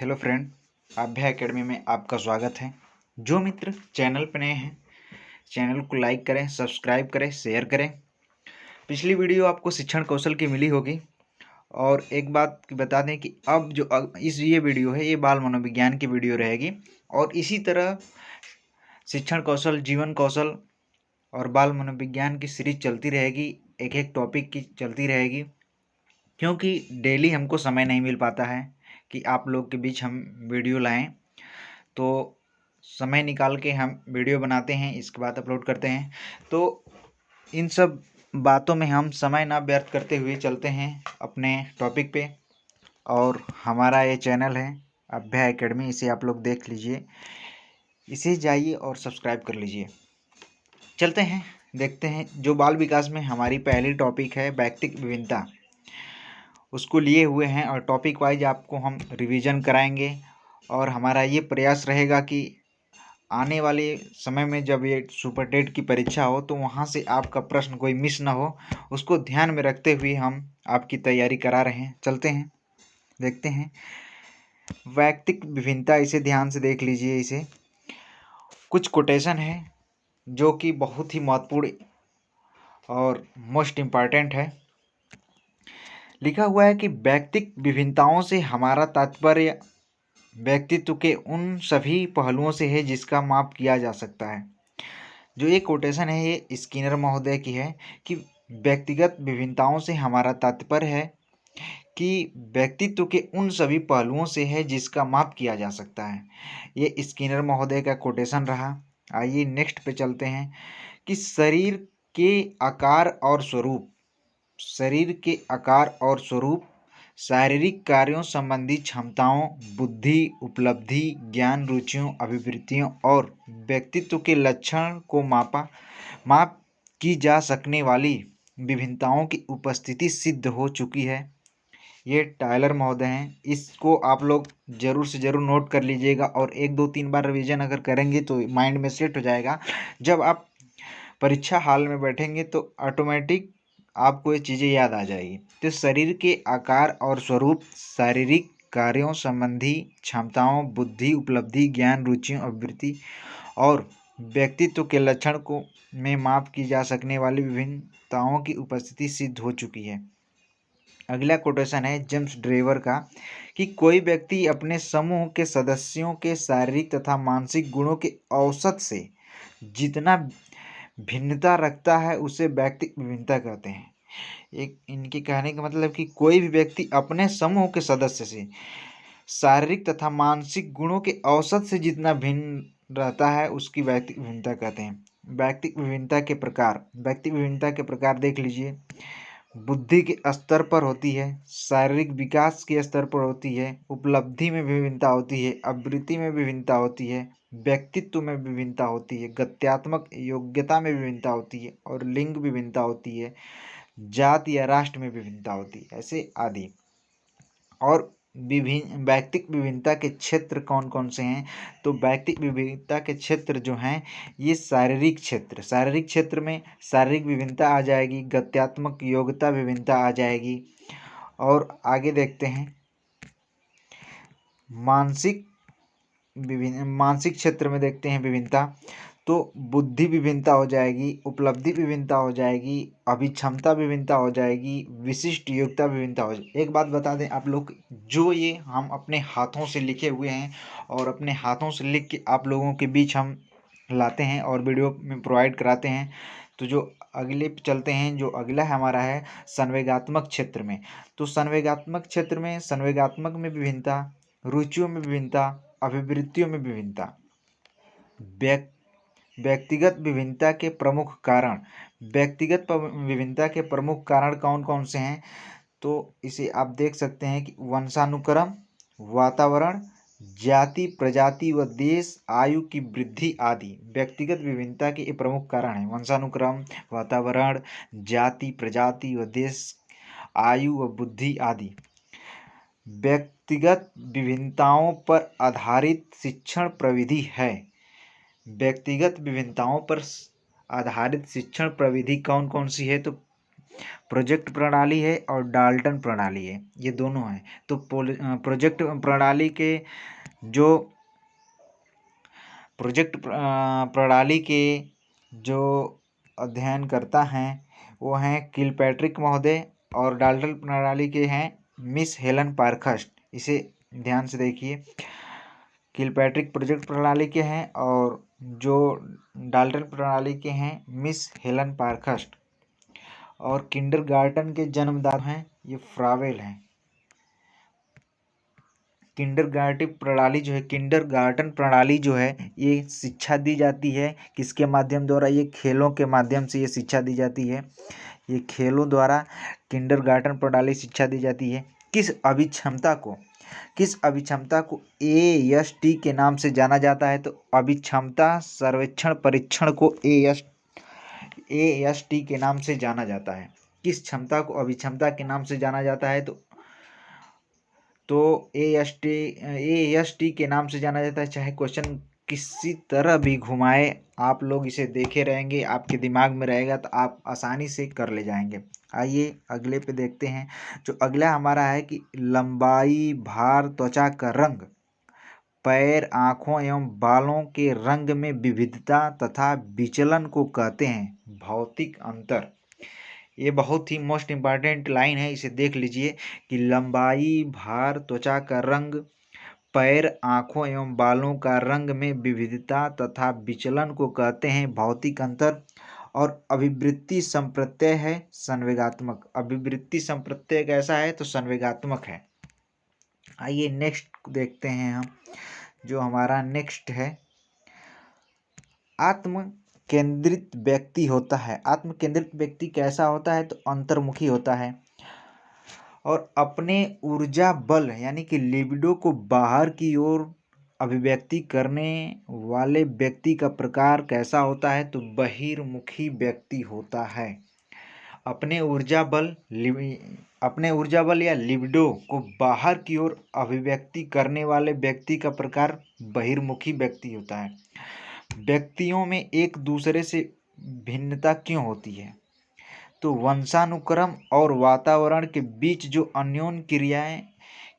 Hello friend, अभ्या academy में आपका स्वागत है। जो मित्र चैनल पर नए हैं, चैनल को लाइक करें, सब्सक्राइब करें, शेयर करें। पिछली वीडियो आपको शिक्षण कौशल की मिली होगी। और एक बात बता दें कि अब जो ये वीडियो है, ये बाल मनोविज्ञान की वीडियो रहेगी। और इसी तरह शिक्षण कौशल, जीवन कौशल और बाल मनोविज्ञान की सीरीज चलती रहेगी, एक एक टॉपिक की चलती रहेगी। क्योंकि डेली हमको समय नहीं मिल पाता है कि आप लोग के बीच हम वीडियो लाएं, तो समय निकाल के हम वीडियो बनाते हैं, इसके बाद अपलोड करते हैं। तो इन सब बातों में हम समय ना व्यर्थ करते हुए चलते हैं अपने टॉपिक पे। और हमारा ये चैनल है अभ्या एकेडमी, इसे आप लोग देख लीजिए, इसे जाइए और सब्सक्राइब कर लीजिए। चलते हैं, देखते हैं। जो बाल विकास में हमारी पहली टॉपिक है व्यक्तिक विभिन्नता, उसको लिए हुए हैं और टॉपिक वाइज आपको हम रिवीजन कराएंगे। और हमारा ये प्रयास रहेगा कि आने वाले समय में जब ये सुपर टेट की परीक्षा हो तो वहाँ से आपका प्रश्न कोई मिस ना हो, उसको ध्यान में रखते हुए हम आपकी तैयारी करा रहे हैं। चलते हैं, देखते हैं। वैयक्तिक विभिन्नता, इसे ध्यान से देख लीजिए। इसे कुछ कोटेशन है जो कि बहुत ही महत्वपूर्ण और मोस्ट इम्पॉर्टेंट है। लिखा हुआ है कि व्यक्तिक विभिन्नताओं से हमारा तात्पर्य व्यक्तित्व के उन सभी पहलुओं से है जिसका माप किया जा सकता है। जो ये कोटेशन है, ये स्किनर महोदय की है कि व्यक्तिगत विभिन्नताओं से हमारा तात्पर्य है कि व्यक्तित्व के उन सभी पहलुओं से है जिसका माप किया जा सकता है। ये स्किनर महोदय का कोटेशन रहा। आइए नेक्स्ट पे चलते हैं कि शरीर के आकार और स्वरूप, शरीर के आकार और स्वरूप शारीरिक कार्यों संबंधी क्षमताओं, बुद्धि, उपलब्धि, ज्ञान, रुचियों, अभिवृत्तियों और व्यक्तित्व के लक्षण को माप की जा सकने वाली विभिन्नताओं की उपस्थिति सिद्ध हो चुकी है। ये टायलर महोदय हैं। इसको आप लोग जरूर से जरूर नोट कर लीजिएगा और 1 2 3 बार रिवीजन अगर करेंगे तो माइंड में सेट हो जाएगा। जब आप परीक्षा हॉल में बैठेंगे तो ऑटोमेटिक आपको ये चीज़ें याद आ जाएगी। तो शरीर के आकार और स्वरूप शारीरिक कार्यों संबंधी क्षमताओं, बुद्धि, उपलब्धि, ज्ञान, रुचियों, अभिवृत्ति और व्यक्तित्व के लक्षण को में माप की जा सकने वाली विभिन्नताओं की उपस्थिति सिद्ध हो चुकी है। अगला कोटेशन है जेम्स ड्रेवर का कि कोई व्यक्ति अपने समूह के सदस्यों के शारीरिक तथा मानसिक गुणों के औसत से जितना भिन्नता रखता है उसे व्यक्तिक विभिन्नता कहते हैं। एक इनके कहने का मतलब कि कोई भी व्यक्ति अपने समूह के सदस्य से शारीरिक तथा मानसिक गुणों के औसत से जितना भिन्न रहता है उसकी व्यक्तिक विभिन्नता कहते हैं। व्यक्तिक विभिन्नता के प्रकार, व्यक्तिक विभिन्नता के प्रकार देख लीजिए। बुद्धि के स्तर पर होती है, शारीरिक विकास के स्तर पर होती है, उपलब्धि में विभिन्नता होती है, अभिवृत्ति में विभिन्नता होती है, व्यक्तित्व में विभिन्नता होती है, गत्यात्मक योग्यता में विभिन्नता होती है और लिंग विभिन्नता होती है, जाति या राष्ट्र में विभिन्नता होती है, ऐसे आदि। और विभिन्न व्यक्तिक विभिन्नता के क्षेत्र कौन कौन से हैं? तो व्यक्तिक विभिन्नता के क्षेत्र जो हैं ये शारीरिक क्षेत्र, शारीरिक क्षेत्र में शारीरिक विभिन्नता आ जाएगी, गत्यात्मक योग्यता विभिन्नता आ जाएगी। और आगे देखते हैं मानसिक क्षेत्र में देखते हैं विभिन्नता। तो बुद्धि विभिन्नता हो जाएगी, उपलब्धि विभिन्नता हो जाएगी, अभिक्षमता विभिन्नता हो जाएगी, विशिष्ट योग्यता विभिन्नता हो जाएगी। एक बात बता दें आप लोग, जो ये हम अपने हाथों से लिखे हुए हैं और अपने हाथों से लिख के आप लोगों के बीच हम लाते हैं और वीडियो में प्रोवाइड कराते हैं। तो जो अगले पे चलते हैं, जो अगला हमारा है संवेगात्मक क्षेत्र में। तो संवेगात्मक क्षेत्र में संवेगात्मक में विभिन्नता, रुचियों में विभिन्नता, अभिवृत्तियों में विभिन्नता। व्यक्तिगत विभिन्नता के प्रमुख कारण, व्यक्तिगत विभिन्नता के प्रमुख कारण कौन कौन से हैं? तो इसे आप देख सकते हैं कि वंशानुक्रम, वातावरण, जाति, प्रजाति व देश, आयु की वृद्धि आदि व्यक्तिगत विभिन्नता के ये प्रमुख कारण हैं। वंशानुक्रम, वातावरण, जाति, प्रजाति व देश, आयु व बुद्धि आदि व्यक्तिगत विभिन्नताओं पर आधारित शिक्षण प्रविधि है। व्यक्तिगत विभिन्नताओं पर आधारित शिक्षण प्रविधि कौन कौन सी है? तो प्रोजेक्ट प्रणाली है और डाल्टन प्रणाली है, ये दोनों हैं। तो प्रोजेक्ट प्रणाली के जो जो अध्ययन करता हैं वो हैं किलपैट्रिक महोदय, और डाल्टन प्रणाली के हैं मिस हेलन पार्खस्ट। इसे ध्यान से देखिए, किलपैट्रिक प्रोजेक्ट प्रणाली के हैं और जो डाल्टन प्रणाली के हैं मिस हेलन पार्खस्ट। और किंडरगार्टन के जन्मदाता हैं ये फ्रावेल हैं। किंडरगार्टन प्रणाली जो है ये शिक्षा दी जाती है किसके माध्यम द्वारा? ये खेलों के माध्यम से ये शिक्षा दी जाती है। ये खेलों द्वारा किंडरगार्टन प्रणाली शिक्षा दी जाती है। किस अभिक्षमता को AST के नाम से जाना जाता है? तो अभिक्षमता सर्वेक्षण परीक्षण को AST के नाम से जाना जाता है। किस क्षमता को अभिक्षमता के नाम से जाना जाता है? तो AST के नाम से जाना जाता है। चाहे क्वेश्चन किसी तरह भी घुमाए, आप लोग इसे देखे रहेंगे, आपके दिमाग में रहेगा तो आप आसानी से कर ले जाएंगे। आइए अगले पे देखते हैं। जो अगला हमारा है कि लंबाई, भार, त्वचा का रंग, पैर, आँखों एवं बालों के रंग में विविधता तथा विचलन को कहते हैं भौतिक अंतर। ये बहुत ही मोस्ट इम्पॉर्टेंट लाइन है, इसे देख लीजिए कि लंबाई, भार, त्वचा का रंग, पैर, आँखों एवं बालों का रंग में विविधता तथा विचलन को कहते हैं भौतिक अंतर। और अभिवृत्ति संप्रत्यय है संवेगात्मक। अभिवृत्ति संप्रत्यय कैसा है? तो संवेगात्मक है। आइए नेक्स्ट देखते हैं हम। जो हमारा नेक्स्ट है, आत्म केंद्रित व्यक्ति होता है। आत्म केंद्रित व्यक्ति कैसा होता है? तो अंतर्मुखी होता है और अपने ऊर्जा बल यानी कि लिबिडो को बाहर की ओर अभिव्यक्ति करने वाले व्यक्ति का प्रकार कैसा होता है? तो बहिर्मुखी व्यक्ति होता है। अपने ऊर्जा बल या लिबिडो को बाहर की ओर अभिव्यक्ति करने वाले व्यक्ति का प्रकार बहिर्मुखी व्यक्ति होता है। व्यक्तियों में एक दूसरे से भिन्नता क्यों होती है? तो वंशानुक्रम और वातावरण के बीच जो अन्योन्य क्रियाएं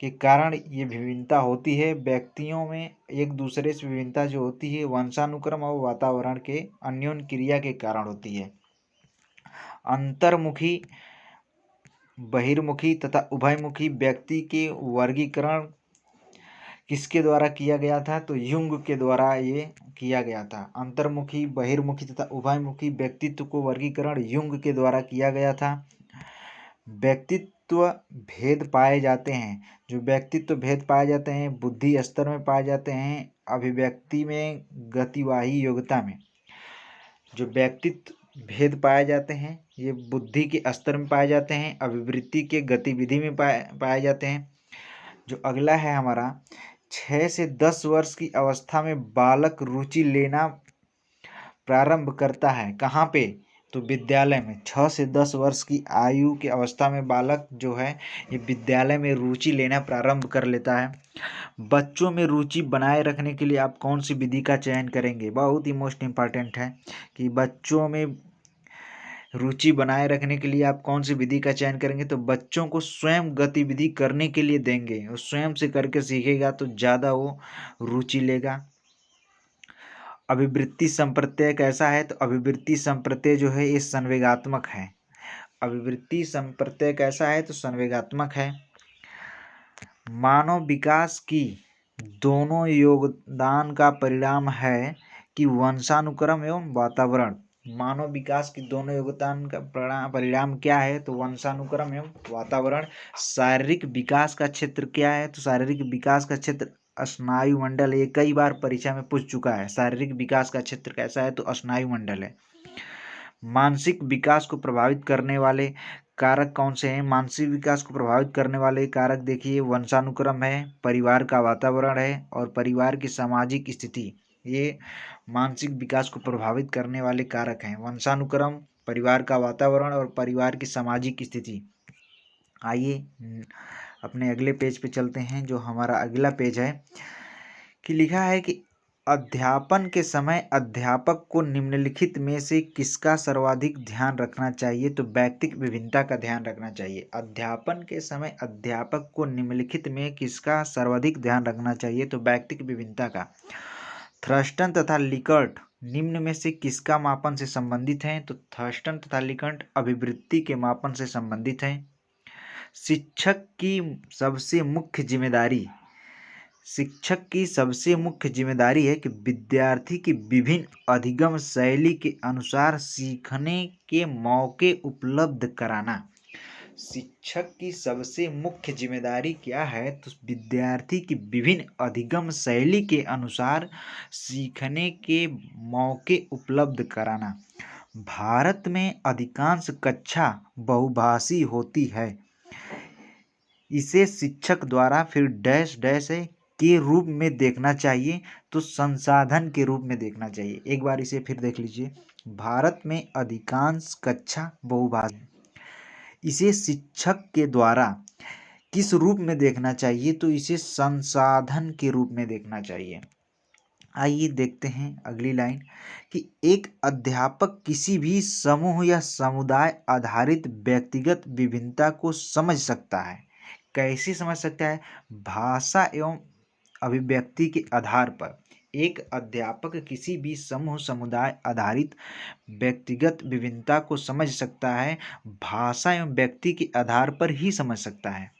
के कारण ये विभिन्नता होती है। व्यक्तियों में एक दूसरे से विभिन्नता जो होती है वंशानुक्रम और वातावरण के अन्योन्य क्रिया के कारण होती है। अंतर्मुखी, बहिर्मुखी तथा उभयमुखी व्यक्ति के वर्गीकरण किसके द्वारा किया गया था? तो युंग के द्वारा ये किया गया था। अंतर्मुखी, बहिर्मुखी तथा उभयमुखी व्यक्तित्व को वर्गीकरण युंग के द्वारा किया गया था। व्यक्तित्व भेद पाए जाते हैं। जो व्यक्तित्व भेद पाए जाते हैं बुद्धि स्तर में पाए जाते हैं, अभिव्यक्ति में, गतिवाही योग्यता में। जो व्यक्तित्व भेद पाए जाते हैं ये बुद्धि के स्तर में पाए जाते हैं, अभिवृत्ति के गतिविधि में पाए जाते हैं। जो अगला है हमारा, 6 से 10 वर्ष की अवस्था में बालक रुचि लेना प्रारंभ करता है। कहाँ पे? तो विद्यालय में। 6 से 10 वर्ष की आयु की अवस्था में बालक जो है ये विद्यालय में रुचि लेना प्रारंभ कर लेता है। बच्चों में रुचि बनाए रखने के लिए आप कौन सी विधि का चयन करेंगे? बहुत ही मोस्ट इम्पॉर्टेंट है कि बच्चों में रुचि बनाए रखने के लिए आप कौन सी विधि का चयन करेंगे? तो बच्चों को स्वयं गतिविधि करने के लिए देंगे, और स्वयं से करके सीखेगा तो ज़्यादा वो रुचि लेगा। अभिवृत्ति संप्रत्यय कैसा है? तो अभिवृत्ति संप्रत्यय जो है ये संवेगात्मक है। अभिवृत्ति संप्रत्यय कैसा है? तो संवेगात्मक है। मानव विकास की दोनों योगदान का परिणाम है कि वंशानुक्रम एवं वातावरण। मानव विकास की दोनों योगदान का परिणाम क्या है? तो वंशानुक्रम एवं वातावरण। शारीरिक विकास का क्षेत्र क्या है? तो शारीरिक विकास का क्षेत्र स्नायु मंडल। ये कई बार परीक्षा में पूछ चुका है। शारीरिक विकास का क्षेत्र कैसा है? तो स्नायु मंडल है। मानसिक विकास को प्रभावित करने वाले कारक कौन से हैं? मानसिक विकास को प्रभावित करने वाले कारक देखिए, वंशानुक्रम है, परिवार का वातावरण है और परिवार की सामाजिक स्थिति। ये मानसिक विकास को प्रभावित करने वाले कारक हैं, वंशानुक्रम, परिवार का वातावरण और परिवार की सामाजिक स्थिति। आइए अपने अगले पेज पे चलते हैं। जो हमारा अगला पेज है कि लिखा है कि अध्यापन के समय अध्यापक को निम्नलिखित में से किसका सर्वाधिक ध्यान रखना चाहिए? तो व्यक्तिक विभिन्नता का ध्यान रखना चाहिए। अध्यापन के समय अध्यापक को निम्नलिखित में किसका सर्वाधिक ध्यान रखना चाहिए? तो व्यक्तिक विभिन्नता का। थ्रस्टन तथा लिकर्ट निम्न में से किसका मापन से संबंधित हैं? तो थ्रस्टन तथा लिकर्ट अभिवृत्ति के मापन से संबंधित हैं। शिक्षक की सबसे मुख्य जिम्मेदारी है कि विद्यार्थी की विभिन्न अधिगम शैली के अनुसार सीखने के मौके उपलब्ध कराना। शिक्षक की सबसे मुख्य जिम्मेदारी क्या है? तो विद्यार्थी की विभिन्न अधिगम शैली के अनुसार सीखने के मौके उपलब्ध कराना। भारत में अधिकांश कक्षा बहुभाषी होती है। इसे शिक्षक द्वारा फिर डैश डैश के रूप में देखना चाहिए, तो संसाधन के रूप में देखना चाहिए। एक बार इसे फिर देख लीजिए। भारत में अधिकांश कक्षा बहुभाषी, इसे शिक्षक के द्वारा किस रूप में देखना चाहिए? तो इसे संसाधन के रूप में देखना चाहिए। आइए देखते हैं अगली लाइन कि एक अध्यापक किसी भी समूह या समुदाय आधारित व्यक्तिगत विभिन्नता को समझ सकता है। कैसे समझ सकता है? भाषा एवं अभिव्यक्ति के आधार पर। एक अध्यापक किसी भी समूह समुदाय आधारित व्यक्तिगत विभिन्नता को समझ सकता है, भाषा एवं व्यक्ति के आधार पर ही समझ सकता है।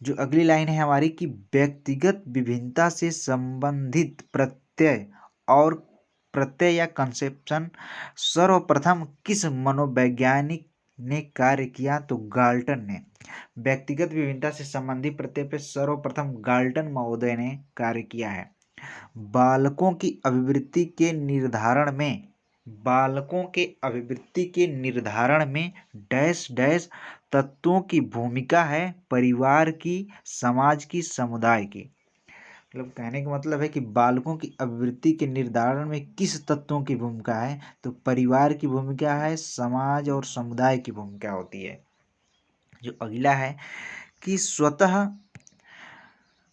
जो अगली लाइन है हमारी कि व्यक्तिगत विभिन्नता से संबंधित प्रत्यय या कंसेप्शन सर्वप्रथम किस मनोवैज्ञानिक ने कार्य किया? तो गाल्टन ने। व्यक्तिगत विभिन्नता से संबंधित प्रत्यय पर सर्वप्रथम गाल्टन महोदय ने कार्य किया है। बालकों की अभिवृत्ति के निर्धारण में डैश डैश तत्वों की भूमिका है, परिवार की, समाज की, समुदाय की। मतलब कहने का मतलब है कि बालकों की अभिवृत्ति के निर्धारण में किस तत्वों की भूमिका है? तो परिवार की भूमिका है, समाज और समुदाय की भूमिका होती है। जो अगला है कि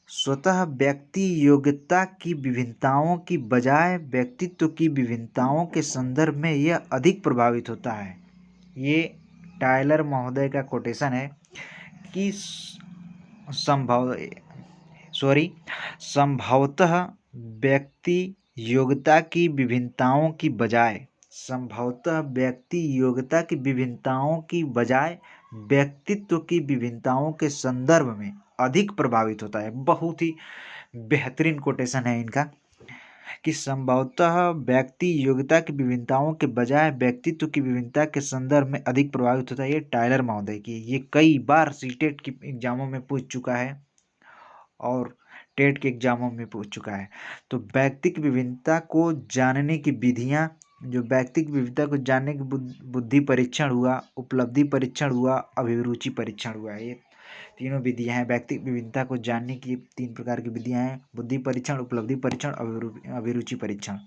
स्वतः व्यक्ति योग्यता की विभिन्नताओं की बजाय व्यक्तित्व की विभिन्नताओं के संदर्भ में यह अधिक प्रभावित होता है। ये टायलर महोदय का कोटेशन है कि संभवतः व्यक्ति योग्यता की विभिन्नताओं की बजाय व्यक्तित्व की विभिन्नताओं के संदर्भ में अधिक प्रभावित होता है। बहुत ही बेहतरीन कोटेशन है इनका कि संभवतः व्यक्ति योग्यता की विभिन्नताओं के बजाय व्यक्तित्व की विभिन्नता के संदर्भ में अधिक प्रभावित होता है। ये टायलर महोदय की, ये कई बार सीटेट की एग्जामों में पूछ चुका है और टेट के एग्जामों में पूछ चुका है। तो व्यक्तिक विभिन्नता को जानने की विधियां, जो व्यक्तिक विविधता को जानने की बुद्धि परीक्षण हुआ, उपलब्धि परीक्षण हुआ, अभिरुचि परीक्षण हुआ। ये तीनों विधियां हैं। व्यक्तिक विभिन्नता को जानने की 3 प्रकार की विधियां हैं: बुद्धि परीक्षण, उपलब्धि परीक्षण, अभिरुचि परीक्षण।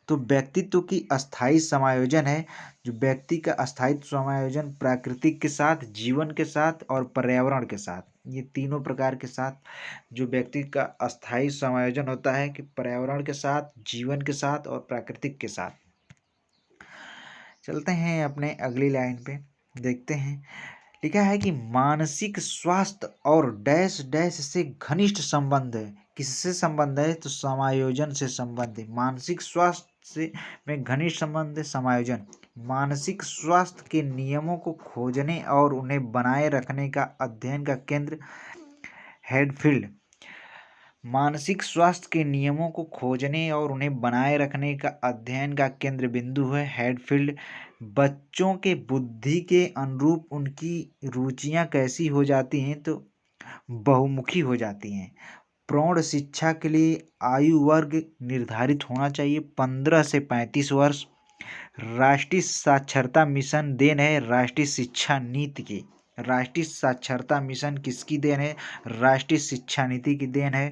तो व्यक्तित्व की अस्थायी समायोजन है, जो व्यक्ति का अस्थायी समायोजन प्राकृतिक के साथ, जीवन के साथ और पर्यावरण के साथ, ये तीनों प्रकार के साथ जो व्यक्ति का अस्थायी समायोजन होता है कि पर्यावरण के साथ, जीवन के साथ और प्राकृतिक के साथ। चलते हैं अपने अगली लाइन पे, देखते हैं। लिखा है कि मानसिक स्वास्थ्य और डैश डैश से घनिष्ठ संबंध है। किससे संबंध है? तो समायोजन से संबंध है। मानसिक स्वास्थ्य से में घनिष्ठ संबंध है समायोजन। मानसिक स्वास्थ्य के नियमों को खोजने और उन्हें बनाए रखने का अध्ययन का केंद्र हेडफील्ड। मानसिक स्वास्थ्य के नियमों को खोजने और उन्हें बनाए रखने का अध्ययन का केंद्र बिंदु है हेडफील्ड। बच्चों के बुद्धि के अनुरूप उनकी रुचियां कैसी हो जाती हैं? तो बहुमुखी हो जाती हैं। प्रौढ़ शिक्षा के लिए आयु वर्ग निर्धारित होना चाहिए 15 से 35 वर्ष। राष्ट्रीय साक्षरता मिशन देन है राष्ट्रीय शिक्षा नीति की। राष्ट्रीय साक्षरता मिशन किसकी देन है? राष्ट्रीय शिक्षा नीति की देन है।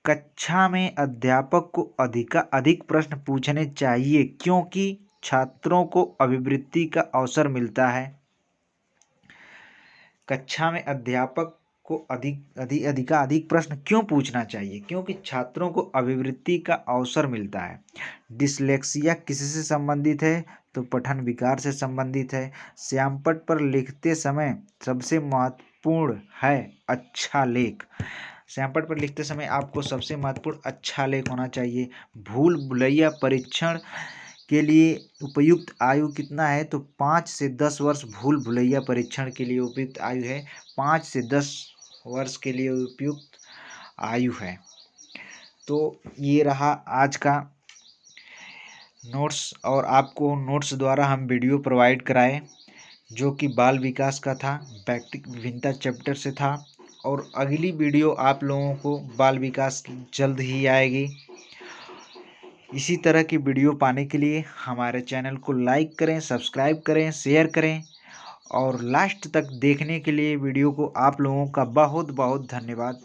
कक्षा में अध्यापक को अधिक प्रश्न पूछने चाहिए क्योंकि छात्रों को अभिवृत्ति का अवसर मिलता है। कक्षा में अध्यापक को अधिकाधिक प्रश्न क्यों पूछना चाहिए? क्योंकि छात्रों को अभिवृत्ति का अवसर मिलता है। डिसलेक्सिया किससे संबंधित है? तो पठन विकार से संबंधित है। श्यामपट्ट पर लिखते समय सबसे महत्वपूर्ण है अच्छा लेख। श्यामपट्ट पर लिखते समय आपको सबसे महत्वपूर्ण अच्छा लेख होना चाहिए। भूल भुलैया परीक्षण के लिए उपयुक्त आयु कितना है? तो 5 से 10 वर्ष भूल भुलैया परीक्षण के लिए उपयुक्त आयु है। 5 से 10 वर्ष के लिए उपयुक्त आयु है। तो ये रहा आज का नोट्स, और आपको नोट्स द्वारा हम वीडियो प्रोवाइड कराए जो कि बाल विकास का था, व्यक्तित्व विभिन्नता चैप्टर से था। और अगली वीडियो आप लोगों को बाल विकास की जल्द ही आएगी। इसी तरह की वीडियो पाने के लिए हमारे चैनल को लाइक करें, सब्सक्राइब करें, शेयर करें, और लास्ट तक देखने के लिए वीडियो को आप लोगों का बहुत बहुत धन्यवाद।